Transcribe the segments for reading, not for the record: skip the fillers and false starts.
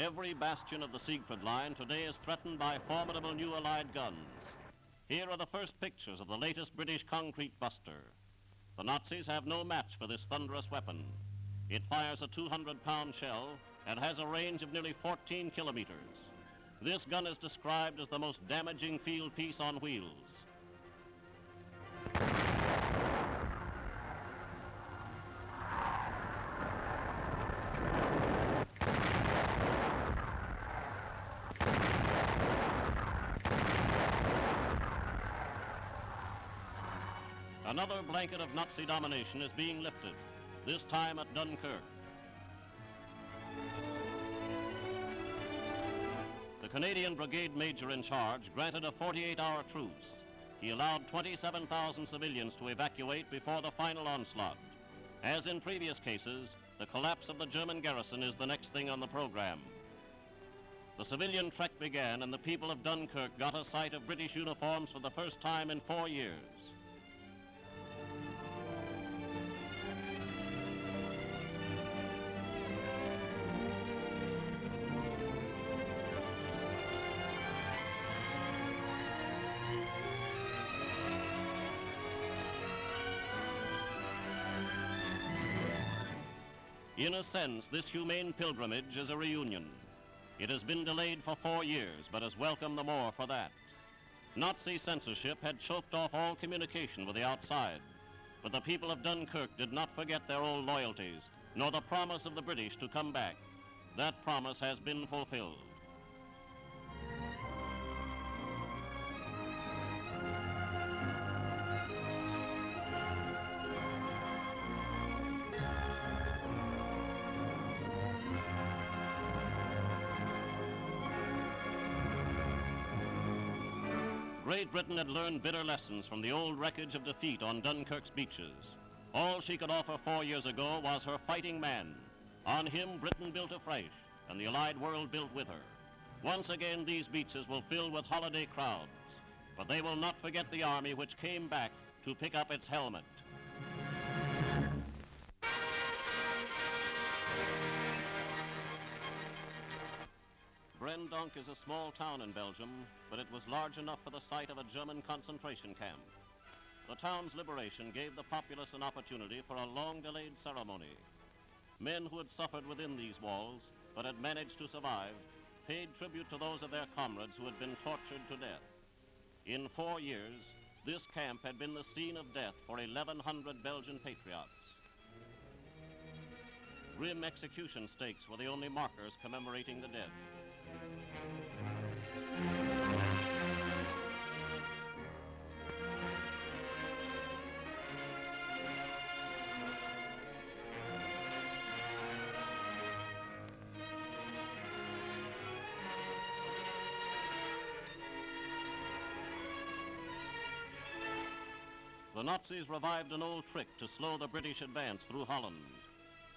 Every bastion of the Siegfried Line today is threatened by formidable new Allied guns. Here are the first pictures of the latest British concrete buster. The Nazis have no match for this thunderous weapon. It fires a 200-pound shell and has a range of nearly 14 kilometers. This gun is described as the most damaging field piece on wheels. Another blanket of Nazi domination is being lifted, this time at Dunkirk. The Canadian brigade major in charge granted a 48-hour truce. He allowed 27,000 civilians to evacuate before the final onslaught. As in previous cases, the collapse of the German garrison is the next thing on the program. The civilian trek began, and the people of Dunkirk got a sight of British uniforms for the first time in 4 years. In a sense, this humane pilgrimage is a reunion. It has been delayed for 4 years, but is welcome the more for that. Nazi censorship had choked off all communication with the outside, but the people of Dunkirk did not forget their old loyalties, nor the promise of the British to come back. That promise has been fulfilled. Great Britain had learned bitter lessons from the old wreckage of defeat on Dunkirk's beaches. All she could offer 4 years ago was her fighting man. On him, Britain built afresh, and the Allied world built with her. Once again, these beaches will fill with holiday crowds, but they will not forget the army which came back to pick up its helmet. Brest is a small town in Belgium, but it was large enough for the site of a German concentration camp. The town's liberation gave the populace an opportunity for a long-delayed ceremony. Men who had suffered within these walls, but had managed to survive, paid tribute to those of their comrades who had been tortured to death. In 4 years, this camp had been the scene of death for 1,100 Belgian patriots. Grim execution stakes were the only markers commemorating the dead. The Nazis revived an old trick to slow the British advance through Holland.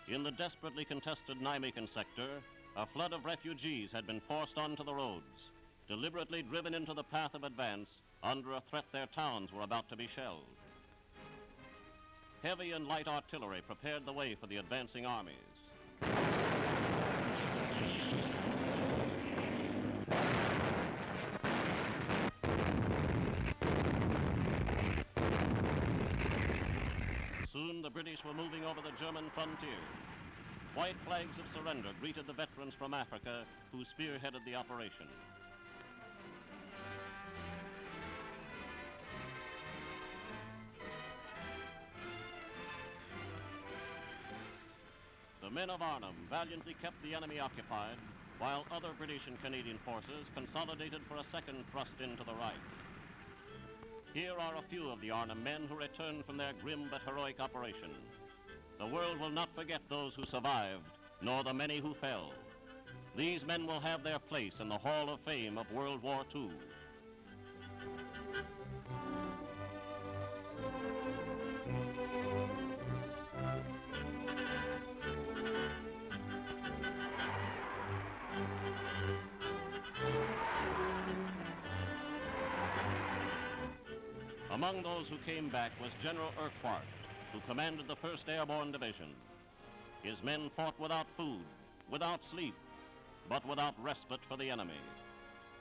In the desperately contested Nijmegen sector, a flood of refugees had been forced onto the roads, deliberately driven into the path of advance under a threat their towns were about to be shelled. Heavy and light artillery prepared the way for the advancing armies. Soon the British were moving over the German frontier. White flags of surrender greeted the veterans from Africa who spearheaded the operation. The men of Arnhem valiantly kept the enemy occupied, while other British and Canadian forces consolidated for a second thrust into the right. Here are a few of the Arnhem men who returned from their grim but heroic operation. The world will not forget those who survived, nor the many who fell. These men will have their place in the Hall of Fame of World War II. Among those who came back was General Urquhart, who commanded the 1st Airborne Division. His men fought without food, without sleep. but without respite for the enemy.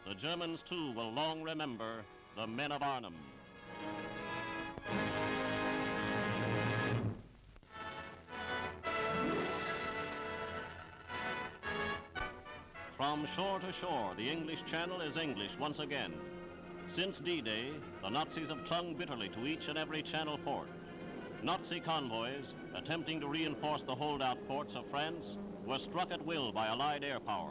The Germans, too, will long remember the men of Arnhem. From shore to shore, the English Channel is English once again. Since D-Day, the Nazis have clung bitterly to each and every Channel port. Nazi convoys, attempting to reinforce the holdout ports of France, were struck at will by Allied air power.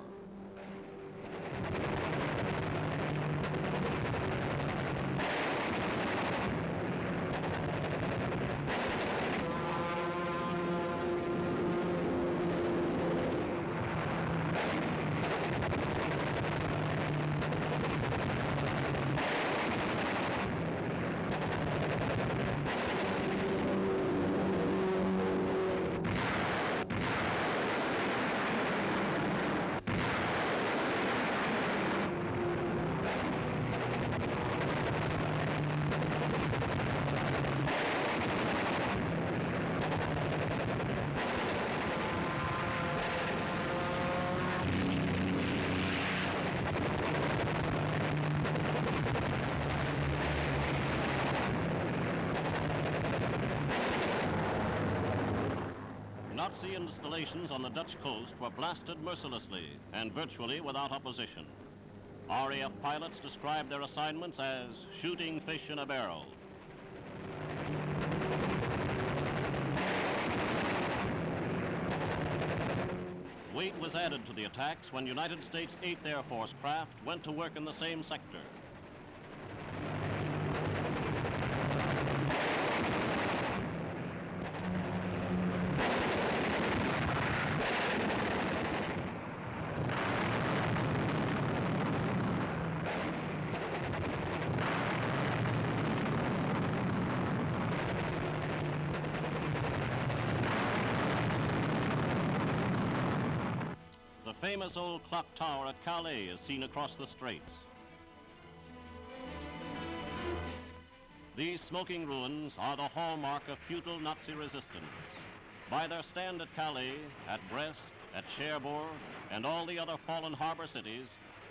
Nazi installations on the Dutch coast were blasted mercilessly and virtually without opposition. RAF pilots described their assignments as shooting fish in a barrel. Weight was added to the attacks when United States 8th Air Force craft went to work in the same sector. The famous old clock tower at Calais is seen across the straits. These smoking ruins are the hallmark of futile Nazi resistance. By their stand at Calais, at Brest, at Cherbourg, and all the other fallen harbor cities,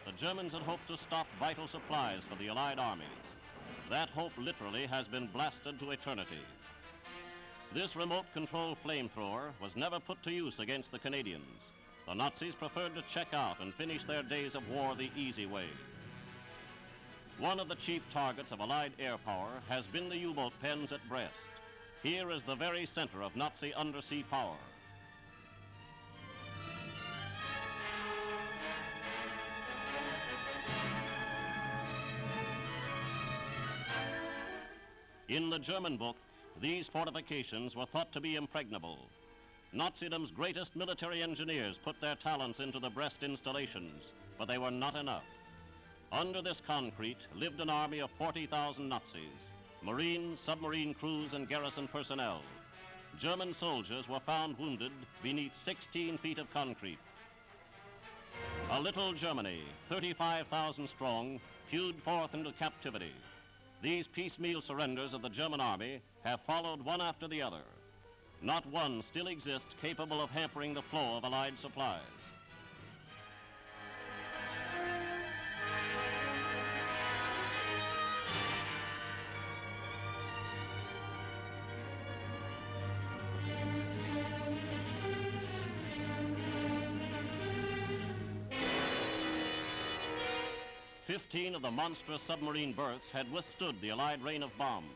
the Germans had hoped to stop vital supplies for the Allied armies. That hope literally has been blasted to eternity. This remote-control flamethrower was never put to use against the Canadians. The Nazis preferred to check out and finish their days of war the easy way. One of the chief targets of Allied air power has been the U-boat pens at Brest. Here is the very center of Nazi undersea power. In the German book, these fortifications were thought to be impregnable. Nazidom's greatest military engineers put their talents into the Brest installations, but they were not enough. Under this concrete lived an army of 40,000 Nazis, Marines, submarine crews, and garrison personnel. German soldiers were found wounded beneath 16 feet of concrete. A little Germany, 35,000 strong, hewed forth into captivity. These piecemeal surrenders of the German army have followed one after the other. Not one still exists capable of hampering the flow of Allied supplies. Fifteen of the monstrous submarine berths had withstood the Allied rain of bombs.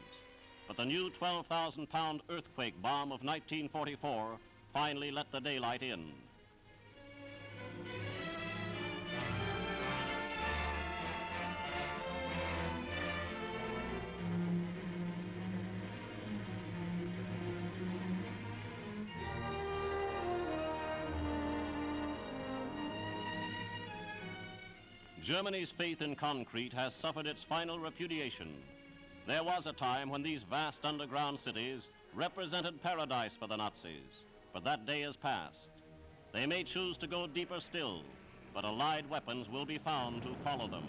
But the new 12,000-pound earthquake bomb of 1944 finally let the daylight in. Germany's faith in concrete has suffered its final repudiation. There was a time when these vast underground cities represented paradise for the Nazis, but that day is past. They may choose to go deeper still, but Allied weapons will be found to follow them.